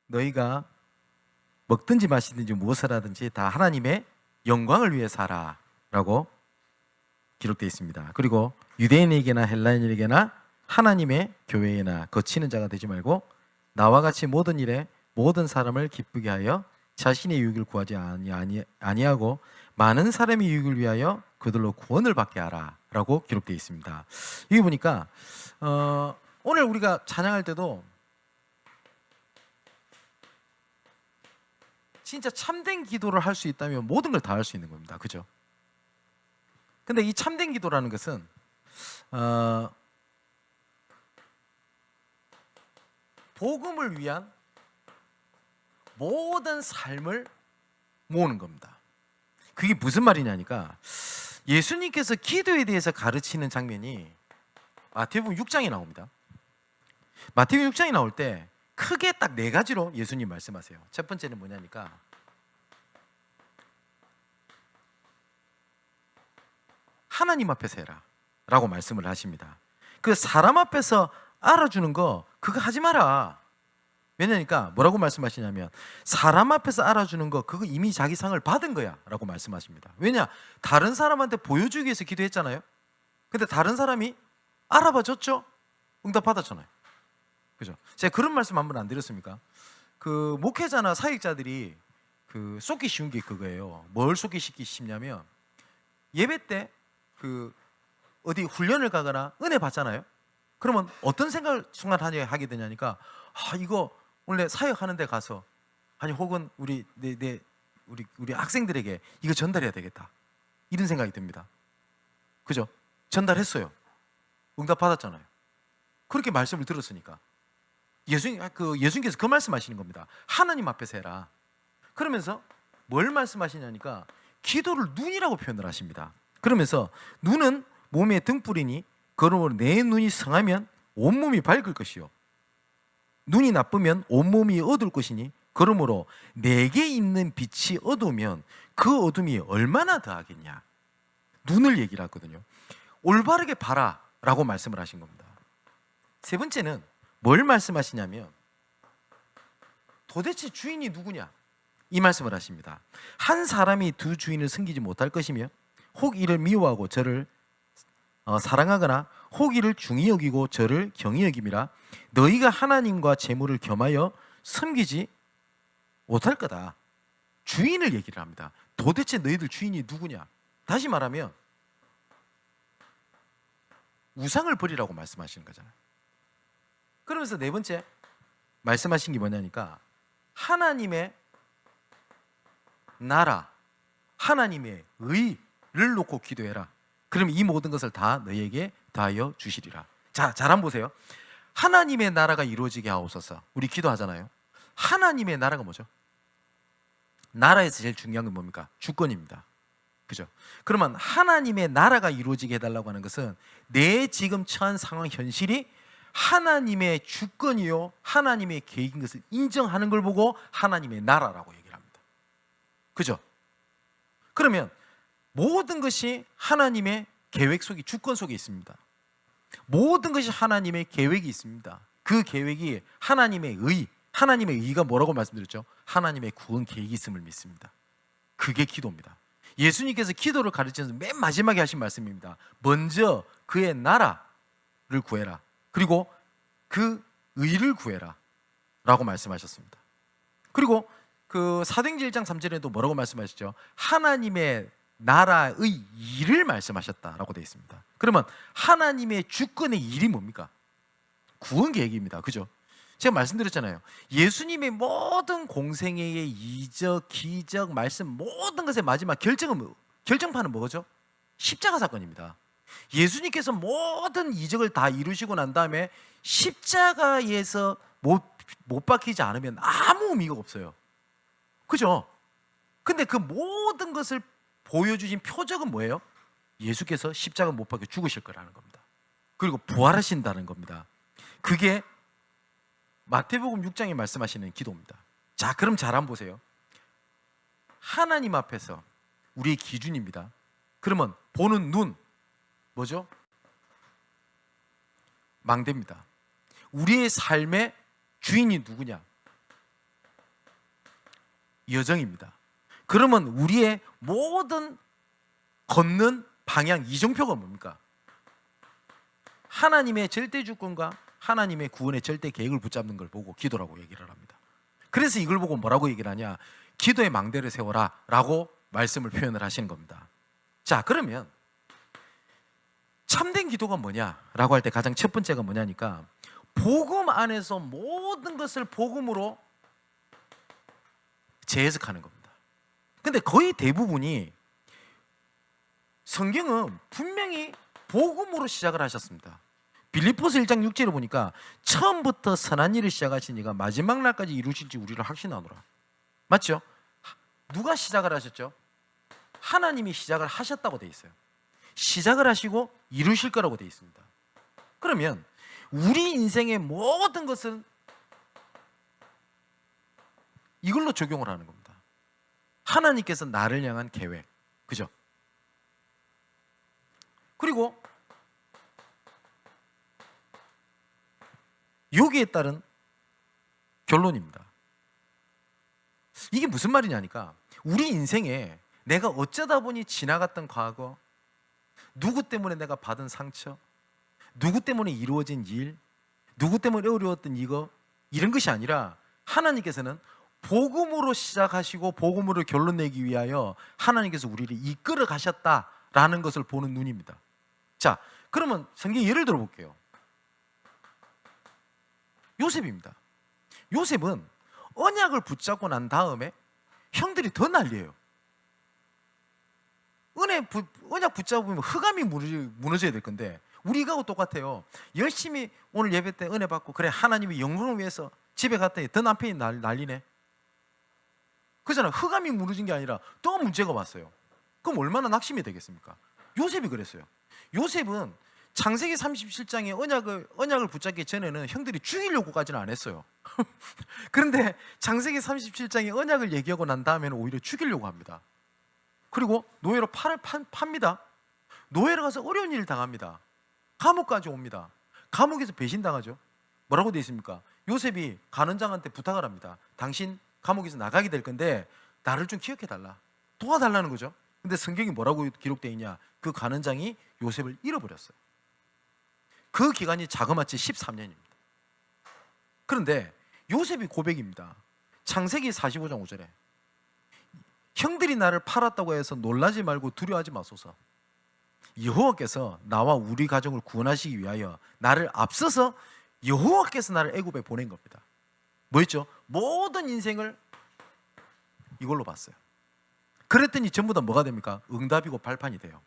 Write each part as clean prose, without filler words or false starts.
너희가 먹든지 마시든지 무엇을 하든지 다 하나님의 영광을 위해 살아 라고 기록되어 있습니다. 그리고 유대인에게나 헬라인에게나 하나님의 교회에나 거치는 자가 되지 말고 나와 같이 모든 일에 모든 사람을 기쁘게 하여 자신의 유익을 구하지 아니하고 많은 사람의 유익을 위하여 그들로 구원을 받게 하라 라고 기록되어 있습니다. 여기 보니까 오늘 우리가 찬양할 때도 진짜 참된 기도를 할 수 있다면 모든 걸 다 할 수 있는 겁니다. 그죠? 근데 이 참된 기도라는 것은 복음을 위한 모든 삶을 모으는 겁니다. 그게 무슨 말이냐니까 예수님께서 기도에 대해서 가르치는 장면이 마태복음 6장에 나옵니다. 마태복음 6장에 나올 때 크게 딱 네 가지로 예수님 말씀하세요. 첫 번째는 뭐냐니까 하나님 앞에서 해라 라고 말씀을 하십니다. 그 사람 앞에서 알아주는 거 그거 하지 마라. 왜냐니까 뭐라고 말씀하시냐면 사람 앞에서 알아주는 거 그거 이미 자기 상을 받은 거야 라고 말씀하십니다. 왜냐? 다른 사람한테 보여주기 위해서 기도했잖아요. 근데 다른 사람이 알아봐 줬죠? 응답 받았잖아요. 그죠? 제가 그런 말씀 한번 안 드렸습니까? 그 목회자나 사역자들이 그 쏟기 쉬운 게 그거예요. 뭘 쏟기 쉽냐면 예배 때 그 어디 훈련을 가거나 은혜 받잖아요. 그러면 어떤 생각을 순간 하게 되냐니까 이거 원래 사역하는 데 가서 아니 혹은 우리 학생들에게 이거 전달해야 되겠다 이런 생각이 듭니다. 그죠? 전달했어요. 응답 받았잖아요. 그렇게 말씀을 들었으니까 예수님께서 그 말씀하시는 겁니다. 하나님 앞에서 해라. 그러면서 뭘 말씀하시냐니까 기도를 눈이라고 표현을 하십니다. 그러면서 눈은 몸의 등불이니 그러므로 내 눈이 성하면 온몸이 밝을 것이요 눈이 나쁘면 온몸이 어두울 것이니 그러므로 내게 있는 빛이 어두우면 그 어둠이 얼마나 더하겠냐. 눈을 얘기를 하거든요. 올바르게 봐라 라고 말씀을 하신 겁니다. 세 번째는 뭘 말씀하시냐면 도대체 주인이 누구냐 이 말씀을 하십니다. 한 사람이 두 주인을 섬기지 못할 것이며 혹 이를 미워하고 저를 사랑하거나 혹 이를 중히 여기고 저를 경히 여김이라 너희가 하나님과 재물을 겸하여 섬기지 못할 거다. 주인을 얘기를 합니다. 도대체 너희들 주인이 누구냐. 다시 말하면 우상을 버리라고 말씀하시는 거잖아요. 그러면서 네 번째 말씀하신 게 뭐냐니까 하나님의 나라, 하나님의 의를 놓고 기도해라. 그러면 이 모든 것을 다 너희에게 다하여 주시리라. 자, 잘 한번 보세요. 하나님의 나라가 이루어지게 하옵소서. 우리 기도하잖아요. 하나님의 나라가 뭐죠? 나라에서 제일 중요한 건 뭡니까? 주권입니다. 그죠? 그러면 하나님의 나라가 이루어지게 해달라고 하는 것은 내 지금 처한 상황 현실이 하나님의 주권이요 하나님의 계획인 것을 인정하는 걸 보고 하나님의 나라라고 얘기를 합니다. 그죠? 그러면 모든 것이 하나님의 계획 속에 주권 속에 있습니다. 모든 것이 하나님의 계획이 있습니다. 그 계획이 하나님의 의가 뭐라고 말씀드렸죠? 하나님의 구원 계획이 있음을 믿습니다. 그게 기도입니다. 예수님께서 기도를 가르치면서 맨 마지막에 하신 말씀입니다. 먼저 그의 나라를 구해라. 그리고 그 의를 구해라 라고 말씀하셨습니다. 그리고 그 사도행전 1장 3절에도 뭐라고 말씀하셨죠? 하나님의 나라의 일을 말씀하셨다라고 되어 있습니다. 그러면 하나님의 주권의 일이 뭡니까? 구원 계획입니다. 그죠? 제가 말씀드렸잖아요. 예수님의 모든 공생애의 이적, 기적, 말씀 모든 것의 마지막 결정판은 뭐죠? 십자가 사건입니다. 예수님께서 모든 이적을 다 이루시고 난 다음에 십자가에서 못 박히지 않으면 아무 의미가 없어요. 그죠? 근데 그 모든 것을 보여주신 표적은 뭐예요? 예수께서 십자가 못 박혀 죽으실 거라는 겁니다. 그리고 부활하신다는 겁니다. 그게 마태복음 6장에 말씀하시는 기도입니다. 자, 그럼 잘 한번 보세요. 하나님 앞에서 우리의 기준입니다. 그러면 보는 눈 뭐죠? 망대입니다. 우리의 삶의 주인이 누구냐? 여정입니다. 그러면 우리의 모든 걷는 방향 이정표가 뭡니까? 하나님의 절대 주권과 하나님의 구원의 절대 계획을 붙잡는 걸 보고 기도라고 얘기를 합니다. 그래서 이걸 보고 뭐라고 얘기를 하냐? 기도의 망대를 세워라 라고 말씀을 표현을 하시는 겁니다. 자, 그러면 참된 기도가 뭐냐라고 할 때 가장 첫 번째가 뭐냐니까 복음 안에서 모든 것을 복음으로 재해석하는 겁니다. 근데 거의 대부분이 성경은 분명히 복음으로 시작을 하셨습니다. 빌립보서 1장 6절을 보니까 처음부터 선한 일을 시작하신 이가 마지막 날까지 이루실지 우리를 확신하노라. 맞죠? 누가 시작을 하셨죠? 하나님이 시작을 하셨다고 돼 있어요. 시작을 하시고 이루실 거라고 돼 있습니다. 그러면 우리 인생의 모든 것은 이걸로 적용을 하는 겁니다. 하나님께서 나를 향한 계획, 그죠? 그리고 여기에 따른 결론입니다. 이게 무슨 말이냐니까 우리 인생에 내가 어쩌다 보니 지나갔던 과거, 누구 때문에 내가 받은 상처, 누구 때문에 이루어진 일, 누구 때문에 어려웠던 이거, 이런 것이 아니라 하나님께서는 복음으로 시작하시고 복음으로 결론 내기 위하여 하나님께서 우리를 이끌어 가셨다라는 것을 보는 눈입니다. 자, 그러면 성경 예를 들어 볼게요. 요셉입니다. 요셉은 언약을 붙잡고 난 다음에 형들이 더 난리예요. 언약 붙잡으면 흑암이 무너져야 될 건데 우리하고 똑같아요. 열심히 오늘 예배 때 은혜 받고 그래 하나님의 영광을 위해서 집에 갔더니 더 남편이 난리네. 그잖아. 흑암이 무너진 게 아니라 또 문제가 왔어요. 그럼 얼마나 낙심이 되겠습니까? 요셉이 그랬어요. 요셉은 창세기 37장에 언약을 붙잡기 전에는 형들이 죽이려고까지는 안 했어요. 그런데 창세기 37장에 언약을 얘기하고 난 다음에는 오히려 죽이려고 합니다. 그리고 노예로 팝니다. 노예로 가서 어려운 일을 당합니다. 감옥까지 옵니다. 감옥에서 배신당하죠. 뭐라고 되어 있습니까? 요셉이 간원장한테 부탁을 합니다. 당신 감옥에서 나가게 될 건데 나를 좀 기억해달라. 도와달라는 거죠. 근데 성경이 뭐라고 기록되어 있냐? 그 간원장이 요셉을 잃어버렸어요. 그 기간이 자그마치 13년입니다. 그런데 요셉이 고백입니다. 창세기 45장 5절에 형들이 나를 팔았다고 해서 놀라지 말고 두려워하지 마소서. 여호와께서 나와 우리 가정을 구원하시기 위하여 나를 앞서서 여호와께서 나를 애굽에 보낸 겁니다. 뭐였죠? 모든 인생을 이걸로 봤어요. 그랬더니 전부 다 뭐가 됩니까? 응답이고 발판이 돼요.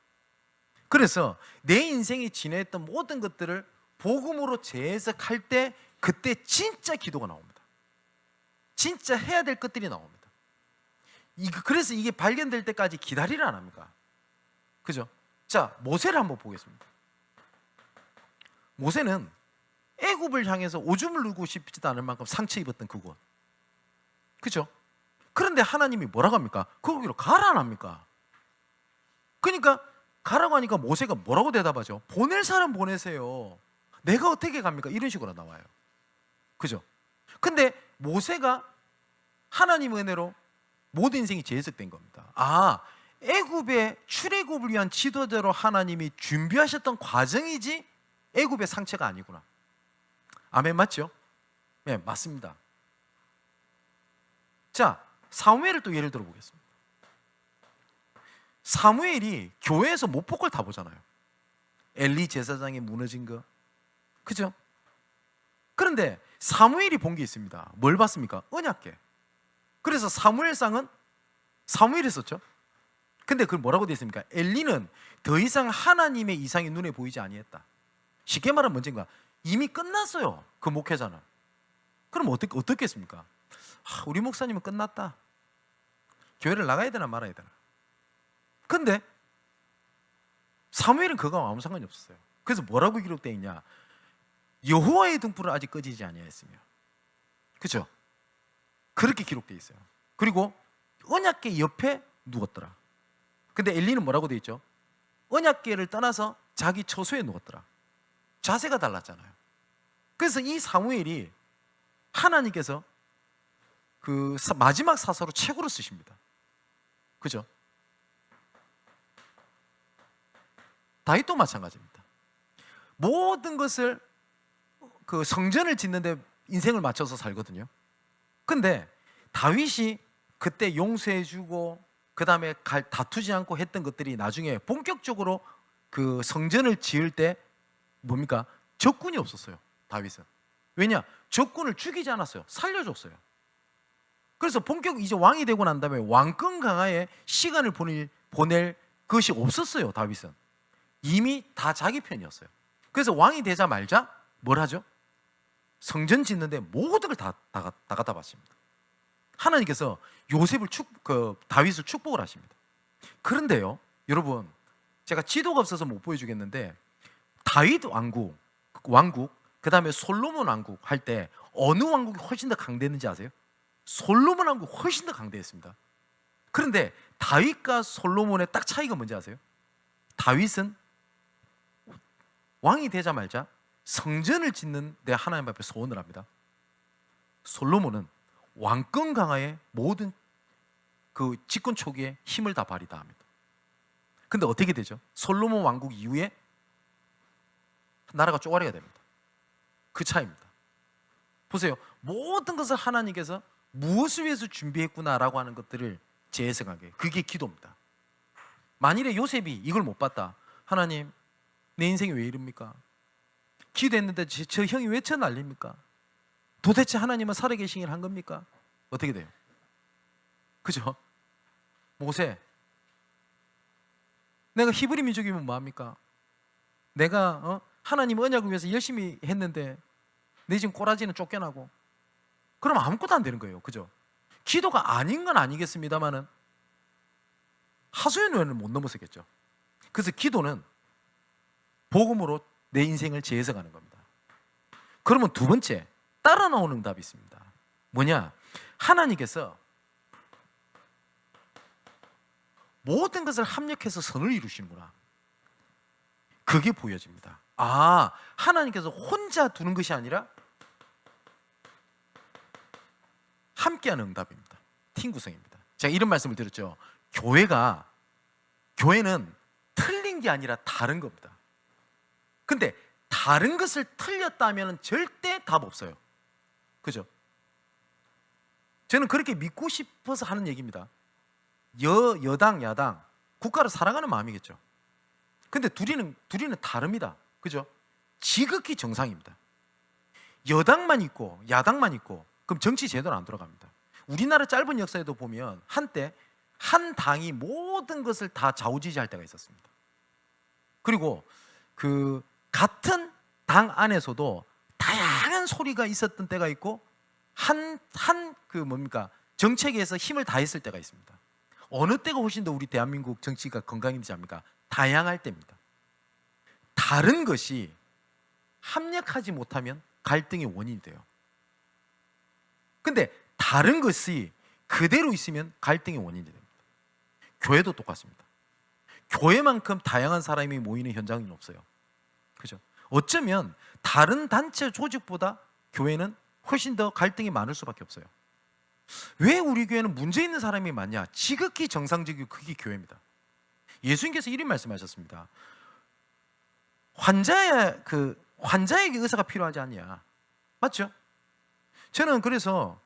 그래서 내 인생이 지냈던 모든 것들을 복음으로 재해석할 때 그때 진짜 기도가 나옵니다. 진짜 해야 될 것들이 나옵니다. 그래서 이게 발견될 때까지 기다리를 안 합니까? 그죠? 자, 모세를 한번 보겠습니다. 모세는 애굽을 향해서 오줌을 누고 싶지도 않을 만큼 상처 입었던 그곳. 그죠? 그런데 하나님이 뭐라고 합니까? 거기로 가라 안 합니까? 그러니까 가라고 하니까 모세가 뭐라고 대답하죠? 보낼 사람 보내세요. 내가 어떻게 갑니까? 이런 식으로 나와요. 그죠? 근데 모세가 하나님의 은혜로 모든 인생이 재해석된 겁니다. 아, 애굽의 출애굽을 위한 지도자로 하나님이 준비하셨던 과정이지 애굽의 상처가 아니구나. 아멘, 맞죠? 네, 맞습니다. 자, 사무엘을 또 예를 들어 보겠습니다. 사무엘이 교회에서 못 볼 걸 다 보잖아요. 엘리 제사장이 무너진 거, 그죠? 그런데 사무엘이 본 게 있습니다. 뭘 봤습니까? 언약궤. 그래서 사무엘상은 사무엘이 썼죠. 근데 그걸 뭐라고 되어 있습니까? 엘리는 더 이상 하나님의 이상이 눈에 보이지 아니했다. 쉽게 말하면 뭔가 이미 끝났어요. 그 목회자는. 그럼 어떻겠습니까? 우리 목사님은 끝났다. 교회를 나가야 되나 말아야 되나. 근데 사무엘은 그거와 아무 상관이 없었어요. 그래서 뭐라고 기록되어 있냐? 여호와의 등불은 아직 꺼지지 아니하였으며, 그죠? 그렇게 기록되어 있어요. 그리고 언약궤 옆에 누웠더라. 근데 엘리는 뭐라고 되어 있죠? 언약궤를 떠나서 자기 처소에 누웠더라. 자세가 달랐잖아요. 그래서 이 사무엘이 하나님께서 그 마지막 사사로 최고로 쓰십니다. 그죠? 다윗도 마찬가지입니다. 모든 것을 그 성전을 짓는데 인생을 맞춰서 살거든요. 근데 다윗이 그때 용서해주고 그 다음에 다투지 않고 했던 것들이 나중에 본격적으로 그 성전을 지을 때 뭡니까? 적군이 없었어요. 다윗은. 왜냐? 적군을 죽이지 않았어요. 살려줬어요. 그래서 본격 이제 왕이 되고 난 다음에 왕권 강화에 시간을 보낼 것이 없었어요. 다윗은 이미 다 자기 편이었어요. 그래서 왕이 되자 말자 뭘 하죠? 성전 짓는데 모든 걸 다 갖다 바칩니다. 하나님께서 다윗을 축복을 하십니다. 그런데요, 여러분, 제가 지도가 없어서 못 보여주겠는데 다윗 왕국 그 다음에 솔로몬 왕국 할 때 어느 왕국이 훨씬 더 강대했는지 아세요? 솔로몬 왕국 훨씬 더 강대했습니다. 그런데 다윗과 솔로몬의 딱 차이가 뭔지 아세요? 다윗은 왕이 되자 말자 성전을 짓는 데 하나님 앞에 소원을 합니다. 솔로몬은 왕권 강화에 모든 그 집권 초기에 힘을 다 발휘다 합니다. 근데 어떻게 되죠? 솔로몬 왕국 이후에 나라가 쪼가리가 됩니다. 그 차이입니다. 보세요. 모든 것을 하나님께서 무엇을 위해서 준비했구나라고 하는 것들을 재해석하게, 그게 기도입니다. 만일에 요셉이 이걸 못 봤다. 하나님, 내 인생이 왜 이럽니까? 기도했는데 저 형이 왜 저 난립니까? 도대체 하나님은 살아계신 일 한 겁니까? 어떻게 돼요? 그죠? 모세, 내가 히브리 민족이면 뭐합니까? 내가 하나님 언약을 위해서 열심히 했는데 내 지금 꼬라지는 쫓겨나고, 그럼 아무것도 안 되는 거예요. 그죠? 기도가 아닌 건 아니겠습니다만은 하소연을 못 넘어서겠죠. 그래서 기도는 복음으로 내 인생을 재해석하는 겁니다. 그러면 두 번째, 따라 나오는 응답이 있습니다. 뭐냐? 하나님께서 모든 것을 합력해서 선을 이루시는구나. 그게 보여집니다. 아, 하나님께서 혼자 두는 것이 아니라 함께하는 응답입니다. 팀 구성입니다. 제가 이런 말씀을 드렸죠. 교회는 틀린 게 아니라 다른 겁니다. 근데 다른 것을 틀렸다면 절대 답 없어요. 그죠? 저는 그렇게 믿고 싶어서 하는 얘기입니다. 여당, 야당, 국가를 사랑하는 마음이겠죠. 근데 둘이는 다릅니다. 그죠? 지극히 정상입니다. 여당만 있고 야당만 있고 그럼 정치 제대로 안 돌아갑니다. 우리나라 짧은 역사에도 보면 한때 한 당이 모든 것을 다 좌우지지할 때가 있었습니다. 그리고 그 같은 당 안에서도 다양한 소리가 있었던 때가 있고 정책에서 힘을 다했을 때가 있습니다. 어느 때가 훨씬 더 우리 대한민국 정치가 건강인지 압니까? 다양할 때입니다. 다른 것이 합력하지 못하면 갈등의 원인이 돼요. 근데 다른 것이 그대로 있으면 갈등의 원인이 됩니다. 교회도 똑같습니다. 교회만큼 다양한 사람이 모이는 현장은 없어요. 그죠? 어쩌면 다른 단체 조직보다 교회는 훨씬 더 갈등이 많을 수밖에 없어요. 왜 우리 교회는 문제 있는 사람이 많냐? 지극히 정상적이고 그게 교회입니다. 예수님께서 이런 말씀하셨습니다. 환자에게 의사가 필요하지 않냐? 맞죠? 저는 그래서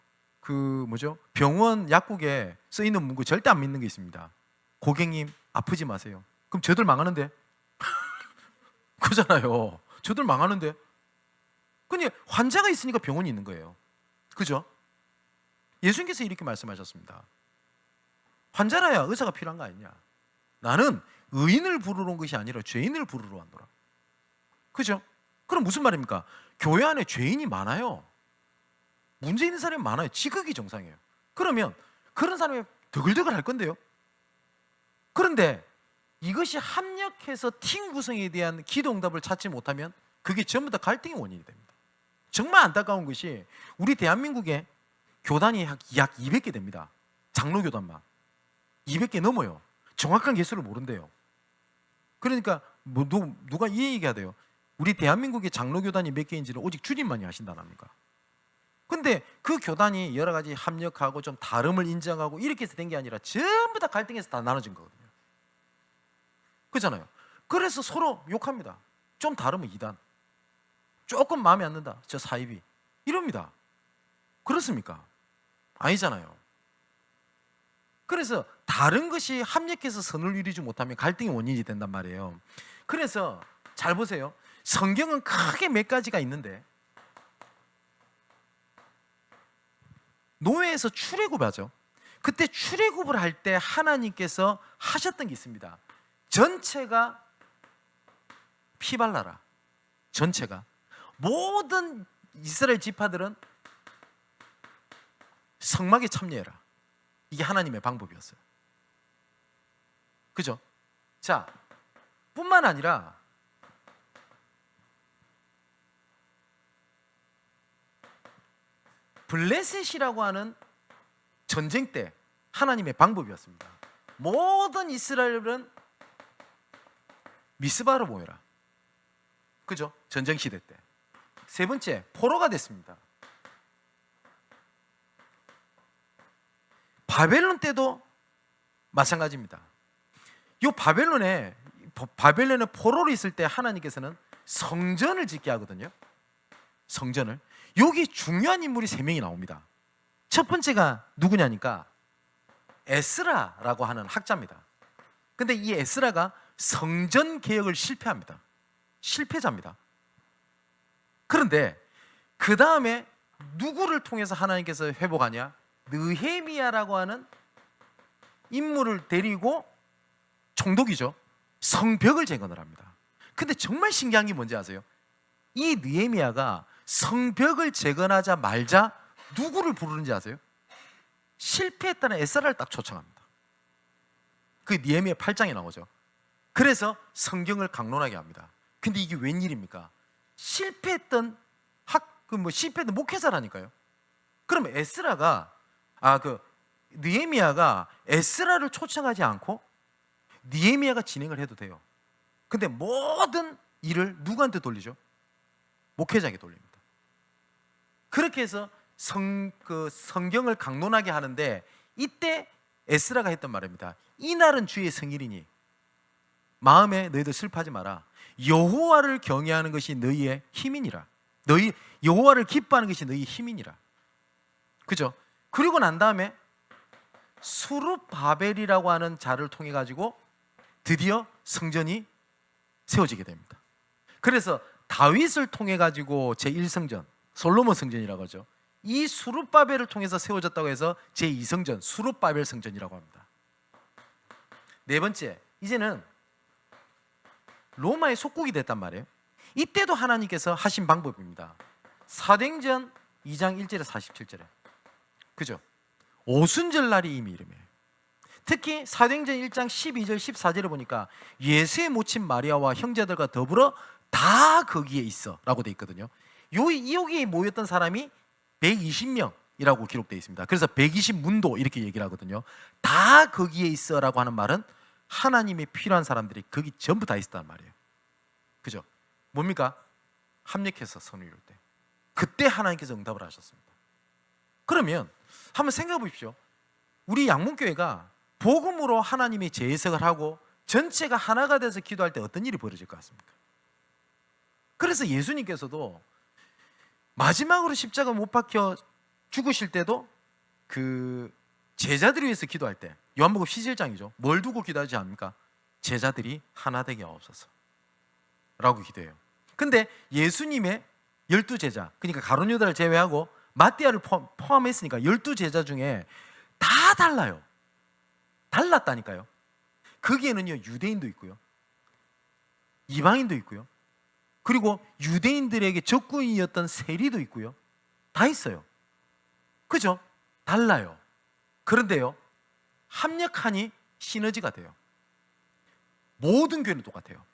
병원 약국에 써 있는 문구 절대 안 믿는 게 있습니다. 고객님 아프지 마세요. 그럼 저들 망하는데? 그잖아요. 저들 망하는데. 근데 환자가 있으니까 병원이 있는 거예요. 그죠? 예수님께서 이렇게 말씀하셨습니다. 환자라야 의사가 필요한 거 아니냐? 나는 의인을 부르러 온 것이 아니라 죄인을 부르러 왔노라. 그죠? 그럼 무슨 말입니까? 교회 안에 죄인이 많아요. 문제 있는 사람이 많아요. 지극히 정상이에요. 그러면 그런 사람이 더글더글 할 건데요. 그런데 이것이 합력해서 팀 구성에 대한 기도 응답을 찾지 못하면 그게 전부 다 갈등의 원인이 됩니다. 정말 안타까운 것이 우리 대한민국에 교단이 약 200개 됩니다. 장로 교단만 200개 넘어요. 정확한 개수를 모른대요. 그러니까 뭐 누가 이 얘기가 돼요. 우리 대한민국의 장로 교단이 몇 개인지를 오직 주님만이 아신다는 겁니까? 근데 그 교단이 여러 가지 합력하고 좀 다름을 인정하고 이렇게 해서 된 게 아니라 전부 다 갈등해서 다 나눠진 거거든요. 그렇잖아요. 그래서 서로 욕합니다. 좀 다르면 이단, 조금 마음에 안 든다, 저 사이비, 이럽니다. 그렇습니까? 아니잖아요. 그래서 다른 것이 합력해서 선을 이루지 못하면 갈등의 원인이 된단 말이에요. 그래서 잘 보세요. 성경은 크게 몇 가지가 있는데 노예에서 출애굽하죠. 그때 출애굽을 할 때 하나님께서 하셨던 게 있습니다. 전체가 피 발라라. 전체가 모든 이스라엘 지파들은 성막에 참여해라. 이게 하나님의 방법이었어요. 그죠? 자, 뿐만 아니라 블레셋이라고 하는 전쟁 때 하나님의 방법이었습니다. 모든 이스라엘은 미스바로 모여라. 그죠? 전쟁 시대 때. 세 번째, 포로가 됐습니다. 바벨론 때도 마찬가지입니다. 이 바벨론에 포로로 있을 때 하나님께서는 성전을 짓게 하거든요. 성전을. 여기 중요한 인물이 3명이 나옵니다. 첫 번째가 누구냐니까 에스라라고 하는 학자입니다. 근데 이 에스라가 성전 개혁을 실패합니다. 실패자입니다. 그런데 그 다음에 누구를 통해서 하나님께서 회복하냐? 느헤미야라고 하는 인물을 데리고 총독이죠. 성벽을 재건을 합니다. 근데 정말 신기한 게 뭔지 아세요? 이 느헤미야가 성벽을 재건하자 말자 누구를 부르는지 아세요? 실패했다는 에스라를 딱 초청합니다. 그 느헤미야 8장에 나오죠. 그래서 성경을 강론하게 합니다. 근데 이게 웬일입니까? 실패했던 실패했던 목회자라니까요. 그럼 에스라가 느헤미야가 에스라를 초청하지 않고 느헤미야가 진행을 해도 돼요. 근데 모든 일을 누구한테 돌리죠? 목회자에게 돌립니다. 그렇게 해서 성경을 강론하게 하는데 이때 에스라가 했던 말입니다. 이날은 주의 성일이니 마음에 너희들 슬퍼하지 마라. 여호와를 경외하는 것이 너희의 힘이니라. 너희 여호와를 기뻐하는 것이 너희의 힘이니라. 그죠? 그리고 난 다음에 수룹바벨이라고 하는 자를 통해 가지고 드디어 성전이 세워지게 됩니다. 그래서 다윗을 통해 가지고 제1성전, 솔로몬 성전이라고 하죠. 이 수룹바벨을 통해서 세워졌다고 해서 제2성전, 수룹바벨 성전이라고 합니다. 네 번째, 이제는 로마의 속국이 됐단 말이에요. 이때도 하나님께서 하신 방법입니다. 사도행전 2장 1절에 47절에 그죠? 오순절 날이 이미 이름이에요. 특히 사도행전 1장 12절 14절에 보니까 예수의 모친 마리아와 형제들과 더불어 다 거기에 있어 라고 되어 있거든요. 여기에 모였던 사람이 120명이라고 기록되어 있습니다. 그래서 120문도 이렇게 얘기를 하거든요. 다 거기에 있어 라고 하는 말은 하나님이 필요한 사람들이 거기 전부 다 있었단 말이에요. 그죠? 뭡니까? 합력해서 선을 이룰 때 그때 하나님께서 응답을 하셨습니다. 그러면 한번 생각해 보십시오. 우리 양문교회가 복음으로 하나님이 재해석을 하고 전체가 하나가 돼서 기도할 때 어떤 일이 벌어질 것 같습니까? 그래서 예수님께서도 마지막으로 십자가 못 박혀 죽으실 때도 그 제자들을 위해서 기도할 때 요한복음 17장이죠. 뭘 두고 기도하지 않습니까? 제자들이 하나 되게 하옵소서 라고 기도해요. 근데 예수님의 12제자, 그러니까 가룟 유다를 제외하고 마띠아를 포함했으니까 12제자 중에 다 달라요. 달랐다니까요. 거기에는요 유대인도 있고요, 이방인도 있고요, 그리고 유대인들에게 적군이었던 세리도 있고요. 다 있어요. 그죠? 달라요. 그런데요 합력하니 시너지가 돼요. 모든 교회는 똑같아요.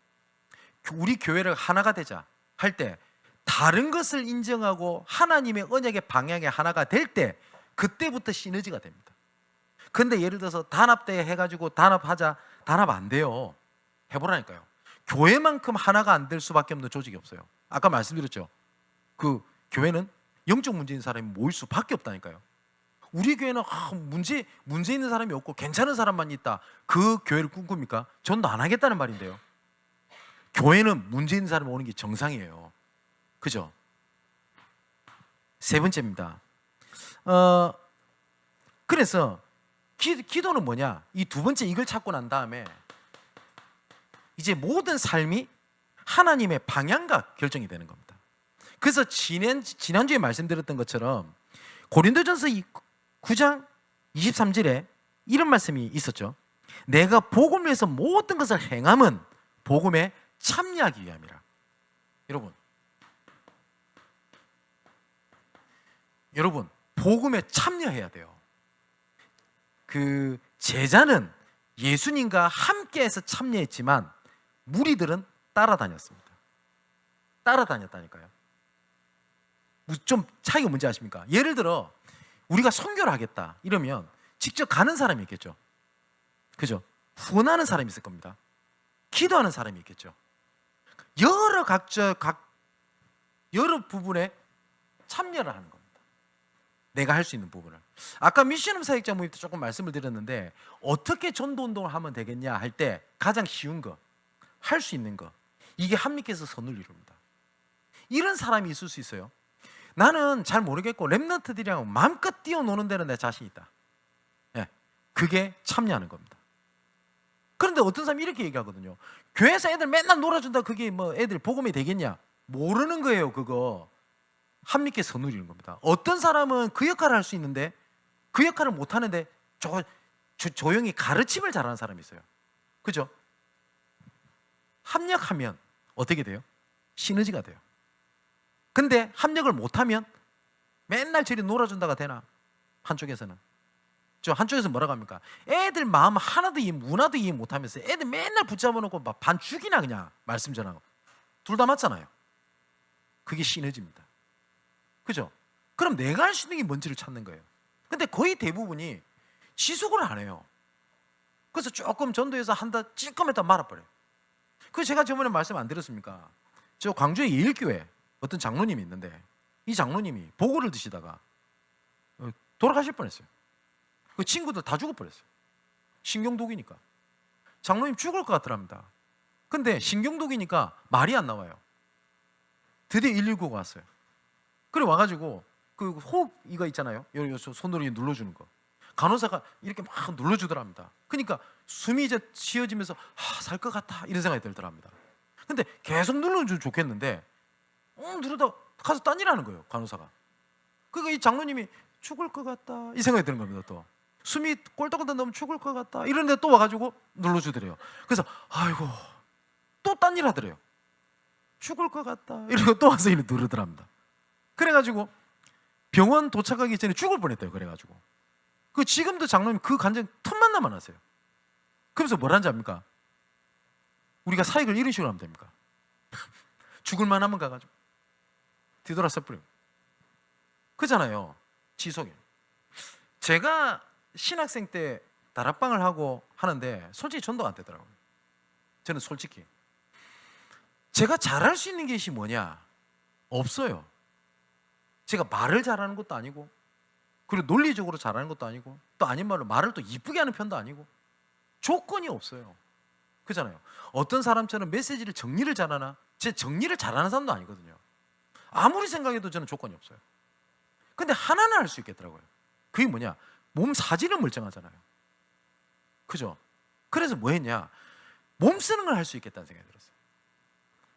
우리 교회를 하나가 되자 할 때 다른 것을 인정하고 하나님의 언약의 방향에 하나가 될 때 그때부터 시너지가 됩니다. 근데 예를 들어서 단합대회 해가지고 단합하자, 단합 안 돼요. 해보라니까요. 교회만큼 하나가 안 될 수밖에 없는 조직이 없어요. 아까 말씀드렸죠. 그 교회는 영적 문제인 사람이 모일 수밖에 없다니까요. 우리 교회는 문제 있는 사람이 없고 괜찮은 사람만 있다. 그 교회를 꿈꿉니까? 전도 안 하겠다는 말인데요. 교회는 문제 있는 사람이 오는 게 정상이에요. 그죠? 세 번째입니다. 그래서 기도는 뭐냐? 이 두 번째 이걸 찾고 난 다음에 이제 모든 삶이 하나님의 방향과 결정이 되는 겁니다. 그래서 지난주에 말씀드렸던 것처럼 고린도전서 9장 23절에 이런 말씀이 있었죠. 내가 복음을 위해서 모든 것을 행함은 복음에 참여하기 위함이라. 여러분 복음에 참여해야 돼요. 그 제자는 예수님과 함께해서 참여했지만 무리들은 따라다녔습니다. 따라다녔다니까요. 좀 차이가 뭔지 아십니까? 예를 들어 우리가 선교를 하겠다 이러면 직접 가는 사람이 있겠죠. 그죠? 후원하는 사람이 있을 겁니다. 기도하는 사람이 있겠죠. 여러 부분에 참여를 하는 겁니다. 내가 할 수 있는 부분을. 아까 미션홈 사역자 모임 때 조금 말씀을 드렸는데 어떻게 전도 운동을 하면 되겠냐 할 때 가장 쉬운 거, 할 수 있는 거, 이게 하나님께서 선을 이룹니다. 이런 사람이 있을 수 있어요. 나는 잘 모르겠고 랩런트들이랑 마음껏 뛰어노는 데는 내 자신 있다. 네, 그게 참여하는 겁니다. 그런데 어떤 사람이 이렇게 얘기하거든요. 교회에서 애들 맨날 놀아준다. 그게 뭐 애들 복음이 되겠냐? 모르는 거예요. 그거 하나님께 선을 이루는 겁니다. 어떤 사람은 그 역할을 할 수 있는데 그 역할을 못하는데 조용히 가르침을 잘하는 사람이 있어요. 그죠? 합력하면 어떻게 돼요? 시너지가 돼요. 근데 합력을 못하면 맨날 저리 놀아준다가 되나? 한쪽에서는. 한쪽에서 뭐라고 합니까? 애들 마음 하나도 문화도 이해 못하면서 애들 맨날 붙잡아 놓고 막 반 죽이나 그냥 말씀 전하고. 둘 다 맞잖아요. 그게 시너지입니다. 그죠? 그럼 내가 할 수 있는 게 뭔지를 찾는 거예요. 근데 거의 대부분이 지속을 안 해요. 그래서 조금 전도해서 한다 찔끔했다 말아버려요. 그래서 제가 저번에 말씀 안 드렸습니까? 저 광주의 예일교회 어떤 장로님이 있는데 이 장로님이 보고를 드시다가 돌아가실 뻔했어요. 그 친구들 다 죽어버렸어요. 신경독이니까. 장로님 죽을 것 같더랍니다. 근데 신경독이니까 말이 안 나와요. 드디어 119가 왔어요. 그래 와가지고 그 호흡 이거 있잖아요. 여기 손으로 눌러주는 거. 간호사가 이렇게 막 눌러주더랍니다. 그러니까 숨이 이제 쉬어지면서 살 것 같다 이런 생각이 들더랍니다. 근데 계속 눌러주면 좋겠는데 누르다 가서 딴 일 하는 거예요. 간호사가. 그러니까 이 장로님이 죽을 것 같다 이 생각이 드는 겁니다. 또 숨이 꼴딱꼴딱 나면 죽을 것 같다 이런데 또 와가지고 눌러주더래요. 그래서 아이고 또 딴 일 하더래요. 죽을 것 같다 이러고 또 와서 이렇게 누르더랍니다. 그래가지고 병원 도착하기 전에 죽을 뻔했대요. 그래가지고 그 지금도 장로님 그 간증 틈만 나만 하세요. 그러면서 뭐라는지 압니까? 우리가 사역을 이런 식으로 하면 됩니까? 죽을 만하면 가가지고 뒤돌아 서버려. 그잖아요. 지속이. 제가 신학생 때 다락방을 하고 하는데 솔직히 전도가 안 되더라고요. 저는 솔직히 제가 잘할 수 있는 것이 뭐냐? 없어요. 제가 말을 잘하는 것도 아니고 그리고 논리적으로 잘하는 것도 아니고 또 아닌 말로 말을 또 이쁘게 하는 편도 아니고 조건이 없어요. 그잖아요. 어떤 사람처럼 메시지를 정리를 잘하나? 제 정리를 잘하는 사람도 아니거든요. 아무리 생각해도 저는 조건이 없어요. 근데 하나는 할 수 있겠더라고요. 그게 뭐냐? 몸 사지는 멀쩡하잖아요. 그죠? 그래서 뭐 했냐? 몸 쓰는 걸 할 수 있겠다는 생각이 들었어요.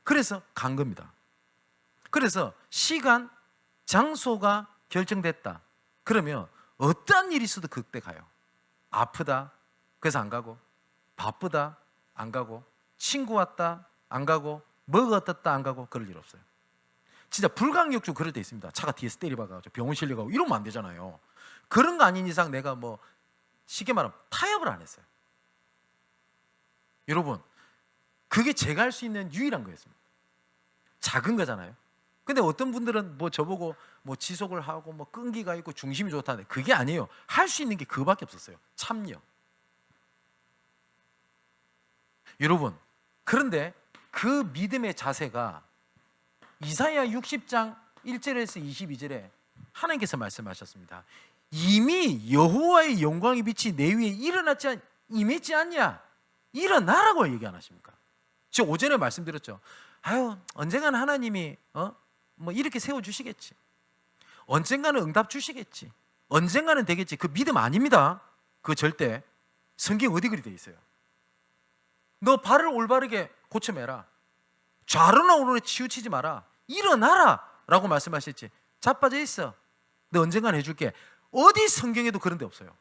그래서 간 겁니다. 그래서 시간, 장소가 결정됐다. 그러면 어떠한 일이 있어도 그때 가요. 아프다. 그래서 안 가고, 바쁘다. 안 가고, 친구 왔다. 안 가고, 뭐가 어떻다. 안 가고, 그럴 일 없어요. 진짜 불강력주 그럴 때 있습니다. 차가 뒤에서 때려박아가지고 병원 실려가고 이러면 안 되잖아요. 그런 거 아닌 이상 내가 뭐 쉽게 말하면 타협을 안 했어요. 여러분, 그게 제가 할 수 있는 유일한 거였습니다. 작은 거잖아요. 근데 어떤 분들은 뭐 저보고 뭐 지속을 하고 뭐 끈기가 있고 중심이 좋다는데 그게 아니에요. 할 수 있는 게 그거밖에 없었어요. 참여. 여러분, 그런데 그 믿음의 자세가 이사야 60장 1절에서 22절에 하나님께서 말씀하셨습니다. 이미 여호와의 영광의 빛이 내 위에 임했지 않냐? 일어나라고 얘기 안 하십니까? 제가 오전에 말씀드렸죠. 아유, 언젠가는 하나님이 뭐 이렇게 세워주시겠지. 언젠가는 응답 주시겠지. 언젠가는 되겠지. 그 믿음 아닙니다. 그거 절대. 성경 어디 그리 돼 있어요? 너 발을 올바르게 고쳐매라. 좌로나 우로나 치우치지 마라. 일어나라 라고 말씀하셨지. 자빠져 있어. 너 언젠가는 해줄게. 어디 성경에도 그런 데 없어요.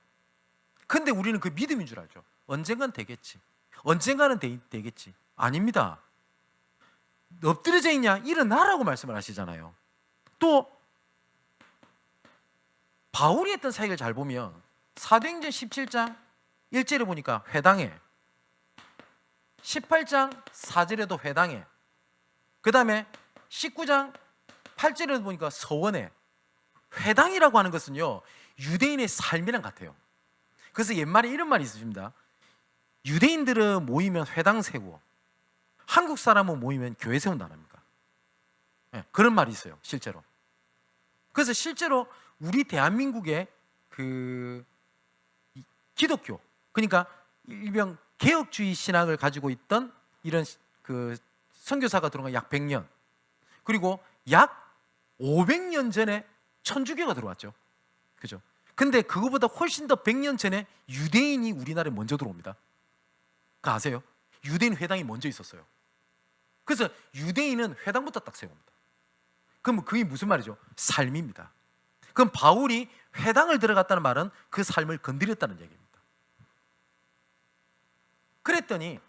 근데 우리는 그 믿음인 줄 알죠. 언젠가는 되겠지. 언젠가는 되겠지. 아닙니다. 엎드려져 있냐? 일어나라고 말씀을 하시잖아요. 또 바울이 했던 사역을 잘 보면 사도행전 17장 1절에 보니까 회당에, 18장 4절에도 회당에, 그 다음에 19장 8절에도 보니까 서원에. 회당이라고 하는 것은요, 유대인의 삶이랑 같아요. 그래서 옛말에 이런 말이 있습니다. 유대인들은 모이면 회당 세우고 한국 사람은 모이면 교회 세운다는 겁니까? 네, 그런 말이 있어요, 실제로. 그래서 실제로 우리 대한민국의 그 기독교, 그러니까 일명 개혁주의 신학을 가지고 있던 이런 그 선교사가 들어온 건 약 100년, 그리고 약 500년 전에 천주교가 들어왔죠. 그죠? 근데 그거보다 훨씬 더 100년 전에 유대인이 우리나라에 먼저 들어옵니다. 그거 아세요? 유대인 회당이 먼저 있었어요. 그래서 유대인은 회당부터 딱 세웁니다. 그럼 그게 무슨 말이죠? 삶입니다. 그럼 바울이 회당을 들어갔다는 말은 그 삶을 건드렸다는 얘기입니다. 그랬더니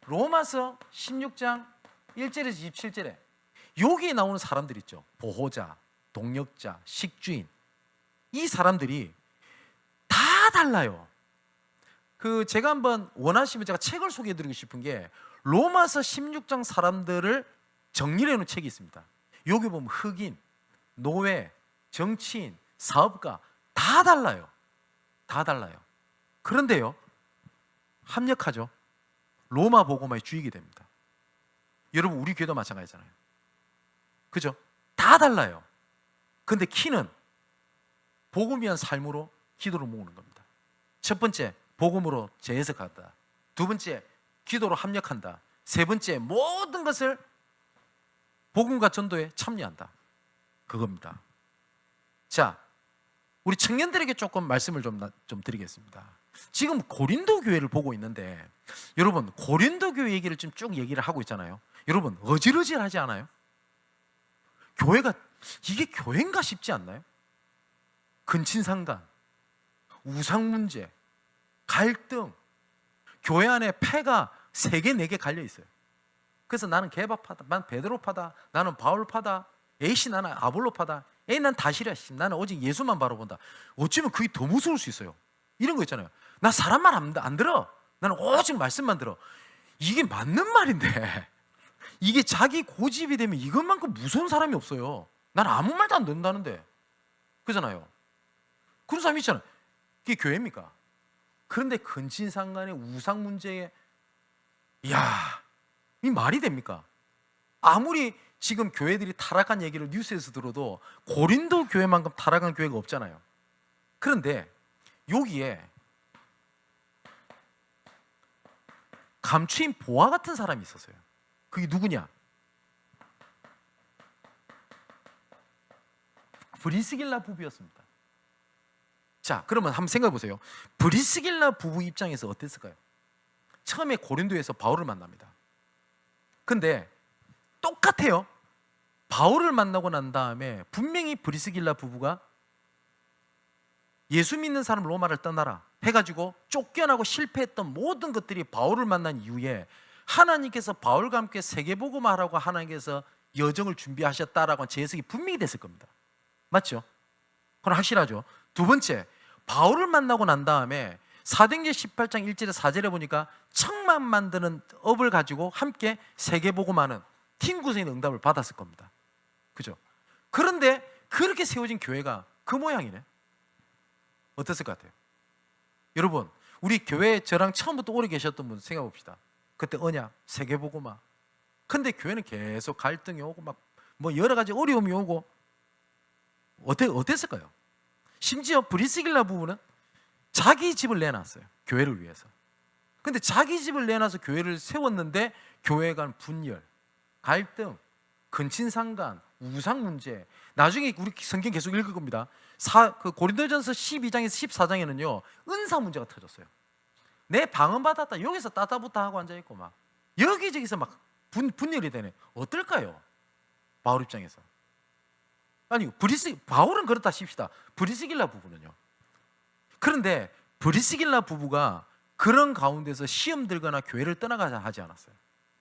로마서 16장 1절에서 27절에 여기에 나오는 사람들 있죠. 보호자, 동력자, 식주인. 이 사람들이 다 달라요. 그 제가 한번 원하시면 제가 책을 소개해드리고 싶은 게 로마서 16장 사람들을 정리해 놓은 책이 있습니다. 여기 보면 흑인, 노예, 정치인, 사업가 다 달라요. 다 달라요. 그런데요, 합력하죠. 로마 복음화에 주의게 됩니다. 여러분, 우리 교회도 마찬가지잖아요. 그죠? 다 달라요. 근데 키는 복음 위한 삶으로 기도를 모으는 겁니다. 첫 번째, 복음으로 재해석한다. 두 번째, 기도로 합력한다. 세 번째, 모든 것을 복음과 전도에 참여한다. 그겁니다. 자, 우리 청년들에게 조금 말씀을 좀 드리겠습니다. 지금 고린도 교회를 보고 있는데, 여러분, 고린도 교회 얘기를 좀 쭉 얘기를 하고 있잖아요. 여러분, 어질어질하지 않아요? 교회가 이게 교회인가 싶지 않나요? 근친상간, 우상 문제, 갈등, 교회 안에 패가 3개, 4개 갈려 있어요. 그래서 나는 개바파다, 난 베드로파다, 나는 바울파다, 에이씨 나는 아볼로파다, 에이 난 다 싫어, 나는 오직 예수만 바라본다. 어쩌면 그게 더 무서울 수 있어요. 이런 거 있잖아요. 나 사람 말 안 들어. 나는 오직 말씀만 들어. 이게 맞는 말인데 이게 자기 고집이 되면 이것만큼 무서운 사람이 없어요. 난 아무 말도 안 듣는다는데. 그잖아요. 그런 사람이 있잖아요. 그게 교회입니까? 그런데 근친상간의 우상 문제에, 이야, 이 말이 됩니까? 아무리 지금 교회들이 타락한 얘기를 뉴스에서 들어도 고린도 교회만큼 타락한 교회가 없잖아요. 그런데 여기에 감추인 보아 같은 사람이 있었어요. 그게 누구냐? 브리스길라 부부였습니다. 자, 그러면 한번 생각해 보세요. 브리스길라 부부 입장에서 어땠을까요? 처음에 고린도에서 바울을 만납니다. 근데 똑같아요. 바울을 만나고 난 다음에 분명히 브리스길라 부부가 예수 믿는 사람 로마를 떠나라 해가지고 쫓겨나고 실패했던 모든 것들이 바울을 만난 이후에 하나님께서 바울과 함께 세계복음화하라고 하나님께서 여정을 준비하셨다라고 재해석이 분명히 됐을 겁니다. 맞죠? 그건 확실하죠. 두 번째, 바울을 만나고 난 다음에 사도행전 18장 1절에 4절에 보니까 청만 만드는 업을 가지고 함께 세계복음화하는 팀 구성의 응답을 받았을 겁니다. 그죠? 그런데 그렇게 세워진 교회가 그 모양이네. 어땠을 것 같아요? 여러분, 우리 교회에 저랑 처음부터 오래 계셨던 분 생각해 봅시다. 그때 언약, 세계복음화. 근데 교회는 계속 갈등이 오고 막 뭐 여러 가지 어려움이 오고 어땠을까요? 심지어 브리스길라 부부는 자기 집을 내놨어요. 교회를 위해서. 근데 자기 집을 내놔서 교회를 세웠는데 교회 간 분열, 갈등, 근친상간, 우상 문제. 나중에 우리 성경 계속 읽을 겁니다. 고린도전서 12장에서 14장에는요 은사 문제가 터졌어요. 내 방언 받았다 여기서 따따붙다 하고 앉아있고 막 여기저기서 막 분열이 되네. 어떨까요? 바울 입장에서. 아니 바울은 그렇다 칩시다. 브리스길라 부부는요. 그런데 브리스길라 부부가 그런 가운데서 시험 들거나 교회를 떠나가자 하지 않았어요.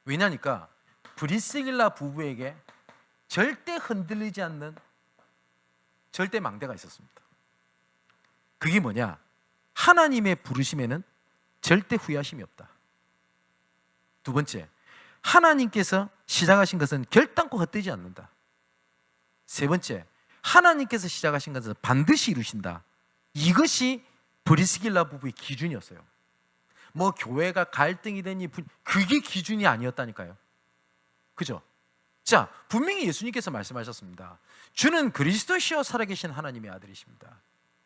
왜냐니까 브리스길라 부부에게 절대 흔들리지 않는 절대 망대가 있었습니다. 그게 뭐냐? 하나님의 부르심에는 절대 후회하심이 없다. 두 번째, 하나님께서 시작하신 것은 결단코 헛되지 않는다. 세 번째, 하나님께서 시작하신 것은 반드시 이루신다. 이것이 브리스길라 부부의 기준이었어요. 뭐 교회가 갈등이 되니 그게 기준이 아니었다니까요. 그죠? 자, 분명히 예수님께서 말씀하셨습니다. 주는 그리스도시요 살아계신 하나님의 아들이십니다.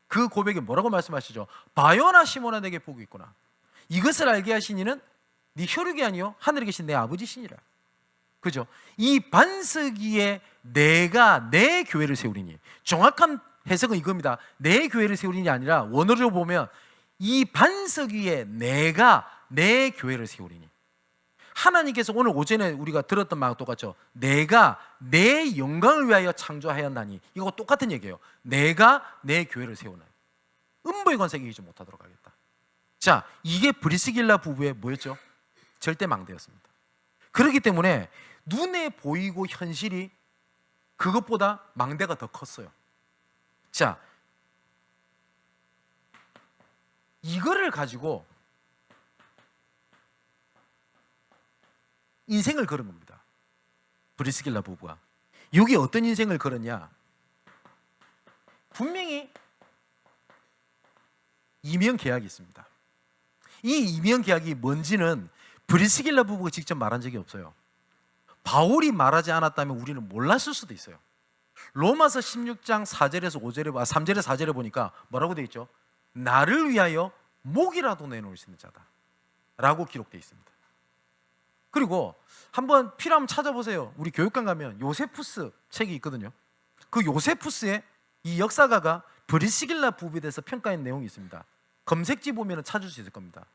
그 고백에 뭐라고 말씀하시죠? 바요나 시몬아 내게 복이 있구나. 이것을 알게 하신 이는 네 혈육이 아니요 하늘에 계신 내 아버지시니라. 그죠? 이 반석 위에 내가 내 교회를 세우리니. 정확한 해석은 이겁니다. 내 교회를 세우리니 아니라 원어로 보면 이 반석 위에 내가 내 교회를 세우리니. 하나님께서 오늘 오전에 우리가 들었던 말과 똑같죠. 내가 내 영광을 위하여 창조하였나니. 이거 똑같은 얘기예요. 내가 내 교회를 세우나니. 음부의 권세가 이기지 못하도록 하겠다. 자, 이게 브리스길라 부부의 뭐였죠? 절대 망대였습니다. 그렇기 때문에 눈에 보이고 현실이 그것보다 망대가 더 컸어요. 자, 이거를 가지고 인생을 걸은 겁니다. 브리스길라 부부가. 여기 어떤 인생을 걸었냐? 분명히 이명 계약이 있습니다. 이 이명 계약이 뭔지는 브리스길라 부부가 직접 말한 적이 없어요. 바울이 말하지 않았다면 우리는 몰랐을 수도 있어요. 로마서 16장 4절에서 5절에 3절에 4절에 보니까 뭐라고 되어 있죠? 나를 위하여 목이라도 내놓을 수 있는 자다 라고 기록되어 있습니다. 그리고 한번 필요하면 찾아보세요. 우리 교육관 가면 요세푸스 책이 있거든요. 그 요세푸스의 이 역사가가 브리스길라 부부에 대해서 평가한 내용이 있습니다. 검색지 보면 찾을 수 있을 겁니다.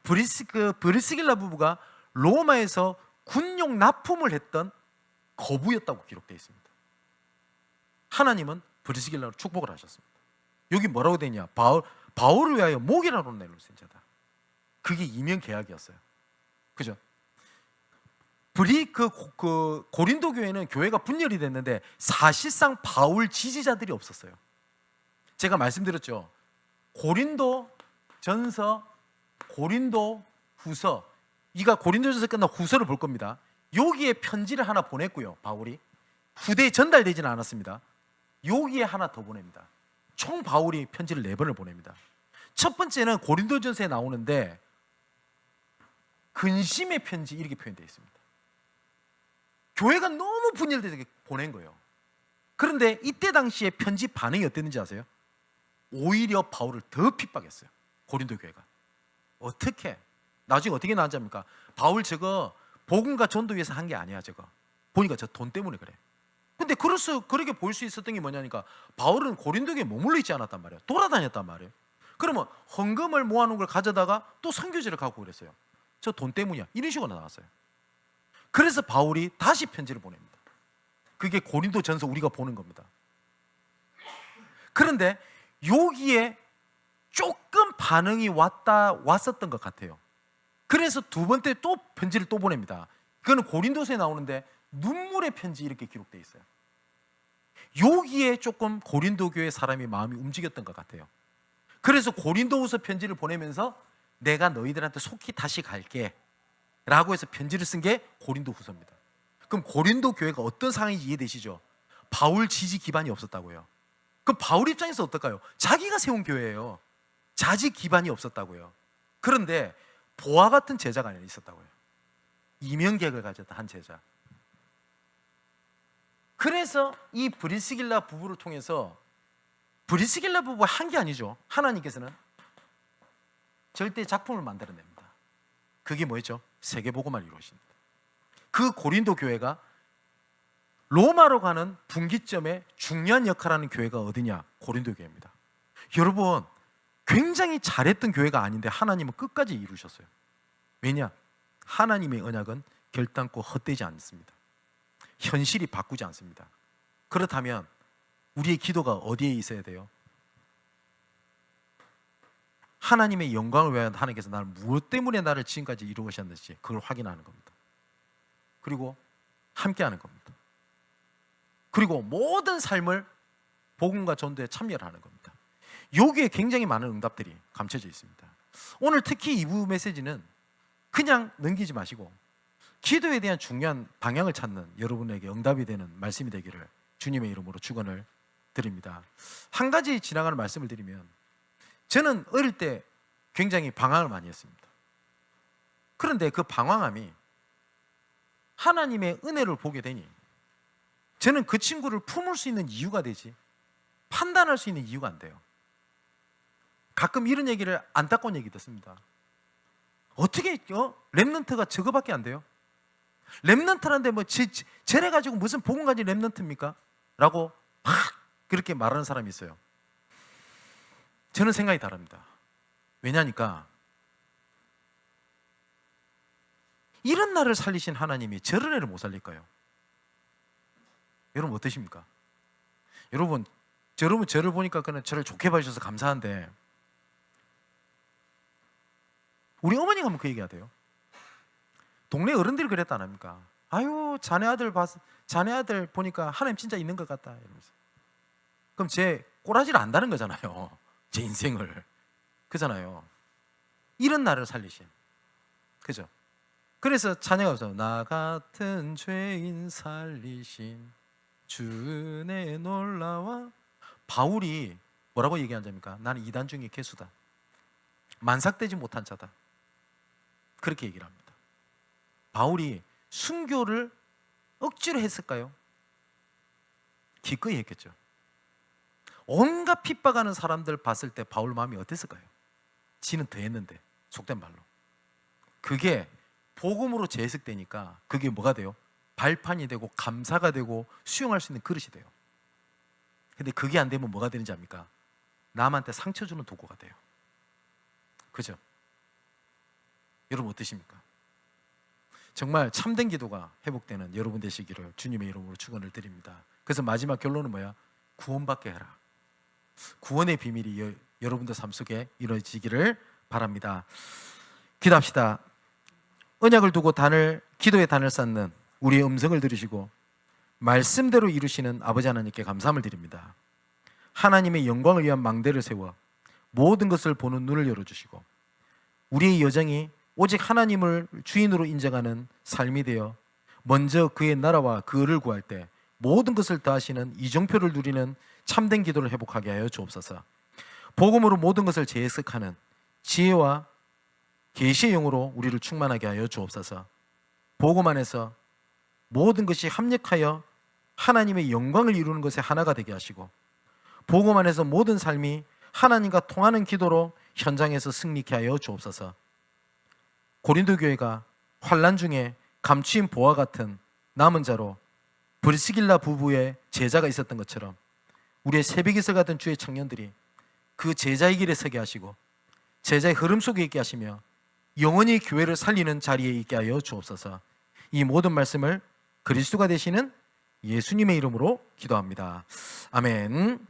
브리스길라 부부가 로마에서 군용 납품을 했던 거부였다고 기록되어 있습니다. 하나님은 브리스길라로 축복을 하셨습니다. 여기 뭐라고 되어 있냐? 바울을 위하여 목이라도 내놓을 수 있는 자다. 그게 이명 계약이었어요. 그죠? 고린도 교회는 교회가 분열이 됐는데 사실상 바울 지지자들이 없었어요. 제가 말씀드렸죠. 고린도 전서, 고린도 후서, 이가 고린도전서 끝나고 후서를 볼 겁니다. 여기에 편지를 하나 보냈고요. 바울이 후대에 전달되지는 않았습니다. 여기에 하나 더 보냅니다. 총 바울이 편지를 4번을 보냅니다. 첫 번째는 고린도전서에 나오는데 근심의 편지 이렇게 표현되어 있습니다. 교회가 너무 분열돼서 보낸 거예요. 그런데 이때 당시에 편지 반응이 어땠는지 아세요? 오히려 바울을 더 핍박했어요. 고린도 교회가. 어떻게? 나중에 어떻게 나왔는지 압니까? 바울 저거 복음과 전도 위해서 한 게 아니야. 저거 보니까 저 돈 때문에 그래. 근데 그렇게 보일 수 있었던 게 뭐냐니까 바울은 고린도 교회에 머물러 있지 않았단 말이에요. 돌아다녔단 말이에요. 그러면 헌금을 모아놓은 걸 가져다가 또 선교지를 가고 그랬어요. 저 돈 때문이야. 이런 식으로 나왔어요. 그래서 바울이 다시 편지를 보냅니다. 그게 고린도전서 우리가 보는 겁니다. 그런데 여기에 조금 반응이 왔었던 것 같아요. 그래서 두 번째 또 편지를 또 보냅니다. 그거는 고린도서에 나오는데 눈물의 편지 이렇게 기록되어 있어요. 여기에 조금 고린도 교회 사람이 마음이 움직였던 것 같아요. 그래서 고린도후서 편지를 보내면서 내가 너희들한테 속히 다시 갈게 라고 해서 편지를 쓴 게 고린도 후서입니다. 그럼 고린도 교회가 어떤 상황인지 이해되시죠? 바울 지지 기반이 없었다고요. 그럼 바울 입장에서 어떨까요? 자기가 세운 교회예요. 자지 기반이 없었다고요. 그런데 보아 같은 제자가 있었다고요. 이면객을 가졌다 한 제자. 그래서 이 브리스길라 부부를 통해서, 브리스길라 부부가 한 게 아니죠. 하나님께서는 절대 작품을 만들어냅니다. 그게 뭐였죠? 세계복음화를 이루어집니다. 그 고린도 교회가 로마로 가는 분기점에 중요한 역할을 하는 교회가 어디냐? 고린도 교회입니다. 여러분, 굉장히 잘했던 교회가 아닌데 하나님은 끝까지 이루셨어요. 왜냐? 하나님의 언약은 결단코 헛되지 않습니다. 현실이 바꾸지 않습니다. 그렇다면 우리의 기도가 어디에 있어야 돼요? 하나님의 영광을 위하여 하나님께서 나를 무엇 때문에 나를 지금까지 이루셨는지 그걸 확인하는 겁니다. 그리고 함께하는 겁니다. 그리고 모든 삶을 복음과 전도에 참여를 하는 겁니다. 여기에 굉장히 많은 응답들이 감춰져 있습니다. 오늘 특히 2부 메시지는 그냥 넘기지 마시고 기도에 대한 중요한 방향을 찾는 여러분에게 응답이 되는 말씀이 되기를 주님의 이름으로 축원을 드립니다. 한 가지 지나가는 말씀을 드리면, 저는 어릴 때 굉장히 방황을 많이 했습니다. 그런데 그 방황함이 하나님의 은혜를 보게 되니 저는 그 친구를 품을 수 있는 이유가 되지 판단할 수 있는 이유가 안 돼요. 가끔 이런 얘기를, 안타까운 얘기 듣습니다. 어떻게 렘넌트가 저거밖에 안 돼요? 렘넌트란데 뭐 쟤래 가지고 무슨 복음 가진 렘넌트입니까? 라고 막 그렇게 말하는 사람이 있어요. 저는 생각이 다릅니다. 왜냐니까 이런 나를 살리신 하나님이 저런 애를 못 살릴까요? 여러분 어떠십니까? 여러분 저를 보니까 그냥 저를 좋게 봐주셔서 감사한데, 우리 어머니가 하면 그 얘기 하대요. 동네 어른들이 그랬다 안 합니까? 아유, 자네 아들 보니까 하나님 진짜 있는 것 같다 이러면서. 그럼 제 꼬라지를 안다는 거잖아요. 제 인생을. 그잖아요. 이런 나를 살리신. 그죠? 그래서 찬양가 없어요. 나 같은 죄인 살리신 주의 놀라와. 바울이 뭐라고 얘기한 자입니까? 나는 이단 중에 개수다. 만삭되지 못한 자다. 그렇게 얘기를 합니다. 바울이 순교를 억지로 했을까요? 기꺼이 했겠죠. 온갖 핍박하는 사람들 봤을 때 바울 마음이 어땠을까요? 지는 더 했는데, 속된 말로. 그게 복음으로 재해석되니까 그게 뭐가 돼요? 발판이 되고 감사가 되고 수용할 수 있는 그릇이 돼요. 근데 그게 안 되면 뭐가 되는지 압니까? 남한테 상처 주는 도구가 돼요. 그죠? 여러분 어떠십니까? 정말 참된 기도가 회복되는 여러분 되시기를 주님의 이름으로 축원을 드립니다. 그래서 마지막 결론은 뭐야? 구원받게 해라. 구원의 비밀이 여러분들 삶 속에 이루어지기를 바랍니다. 기도합시다. 언약을 두고 기도의 단을 쌓는 우리의 음성을 들으시고 말씀대로 이루시는 아버지 하나님께 감사함을 드립니다. 하나님의 영광을 위한 망대를 세워 모든 것을 보는 눈을 열어주시고 우리의 여정이 오직 하나님을 주인으로 인정하는 삶이 되어 먼저 그의 나라와 그를 구할 때 모든 것을 다하시는 이정표를 누리는 참된 기도를 회복하게 하여 주옵소서. 복음으로 모든 것을 재해석하는 지혜와 계시의 영으로 우리를 충만하게 하여 주옵소서. 복음 안에서 모든 것이 합력하여 하나님의 영광을 이루는 것에 하나가 되게 하시고 복음 안에서 모든 삶이 하나님과 통하는 기도로 현장에서 승리케 하여 주옵소서. 고린도 교회가 환난 중에 감추인 보화 같은 남은 자로 브리스길라 부부의 제자가 있었던 것처럼 우리의 새벽이슬 같은 주의 청년들이 그 제자의 길에 서게 하시고 제자의 흐름 속에 있게 하시며 영원히 교회를 살리는 자리에 있게 하여 주옵소서. 이 모든 말씀을 그리스도가 되시는 예수님의 이름으로 기도합니다. 아멘.